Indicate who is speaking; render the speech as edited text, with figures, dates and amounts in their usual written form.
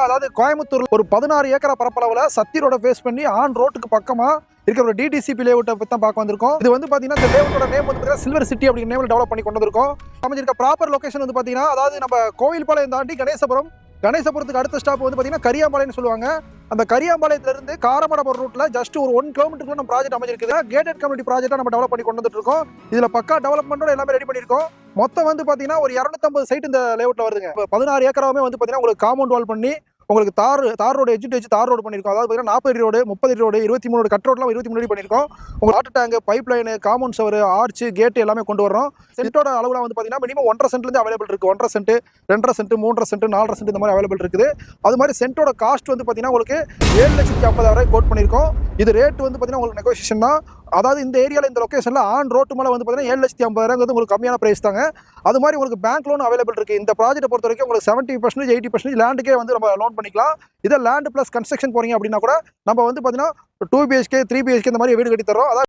Speaker 1: அதாவது கோயம்புத்தூர்ல ஒரு 16 ஏக்கரா பரப்பளவுல சத்தி ரோட ஃபேஸ் பண்ணி ஆன் ரோட்டுக்கு பக்கமா இருக்கிற ஒரு டிடிசிபி லேஅவுட்டை பத்தி தான் பார்க்க வந்திருக்கோம். இது வந்து பாத்தீங்கன்னா இந்த லேஅவுட்டோட நேம் வந்து பாத்தீங்கன்னா சில்வர் சிட்டி அப்படிங்கிற நேம்ல டெவலப் பண்ணி கொண்டு வந்திருக்கோம். அமைஞ்சிருக்க ப்ராப்பர் லொகேஷன் வந்து பாத்தீங்கன்னா அதாவது நம்ம கோவில்பாளையம் தாண்டி கணேசபுரத்துக்கு அடுத்த ஸ்டாப் வந்து பாத்தீங்கன்னா கரியாம்பாளையம்னு சொல்லுவாங்க. அந்த கரியாம்பாளையத்துல இருந்து காரமடபுரம் ரூட்ல ஜஸ்ட் ஒரு 1 கிலோமீட்டருக்கு நம்ம ப்ராஜெக்ட் அமைஞ்சிருக்குது. கேட்டட் கம்யூனிட்டி ப்ராஜெக்ட்டா நம்ம டெவலப் பண்ணி கொண்டு வந்துட்டு இருக்கோம். இதுல பக்கா டெவலப்மெண்டோட எல்லாமே ரெடி பண்ணிருக்கோம். மொத்தம் வந்து பாத்தீங்கன்னா ஒரு 250 சைட் இந்த லேஅவுட்ல வருதுங்க. 16 ஏக்கராவே வந்து பாத்தீங்கன்னா உங்களுக்கு காம்பவுண்ட் வால் பண்ணி உங்களுக்கு தார் ரோடு எஜ் டு எஜ் தார் ரோடு பண்ணிருக்கோம். அதாவது பாத்தீங்கன்னா 40 அடி ரோடு, 30 அடி ரோடு, 23 ரோடு, கட் ரோட்லாம் 23 அடி பண்ணிருக்கோம். உங்க water tank, pipe line, compound சவர், ஆர்ச், கேட் எல்லாமே கொண்டு வரோம். சென்ட்டோட அளவுலாம் வந்து பாத்தீங்கன்னா மினிமம் 1.5 சென்ட்ல இருந்து அவைலபிள் இருக்கு. 1.5 சென்ட், 2.5 சென்ட், 3.5 சென்ட், 4.5 சென்ட் இந்த மாதிரி அவைலபிள் இருக்குது. அது மாதிரி சென்ட்டோட காஸ்ட் வந்து பாத்தீங்கன்னா உங்களுக்கு 7,50,000 கோட் பண்ணிருக்கோம். இது ரேட் வந்து பாத்தீங்கன்னா உங்களுக்கு நெகோசியேஷன் தான். அதாவது இந்த ஏரியால இந்த லொகேஷன்ல ஆன் ரோட்டு மேல வந்து பாத்தீங்கன்னா 7,50,000 உங்களுக்கு கம்மியான பிரைஸ் தாங்க. அது மாதிரி உங்களுக்கு பேங்க் லோன் அவைலபிள் இருக்கு. இந்த ப்ராஜெக்ட் பொறுத்த வரைக்கும் உங்களுக்கு 70% 80% லேண்டுக்கே வந்து நம்ம லோன் பண்ணிக்கலாம். இதே லேண்ட் பிளஸ் கன்ஸ்ட்ரக்ஷன் போறீங்க அப்படின்னா கூட நம்ம வந்து பாத்தீங்கன்னா 2 BHK 3 BHK இந்த மாதிரி வீடு கட்டி தரோம்.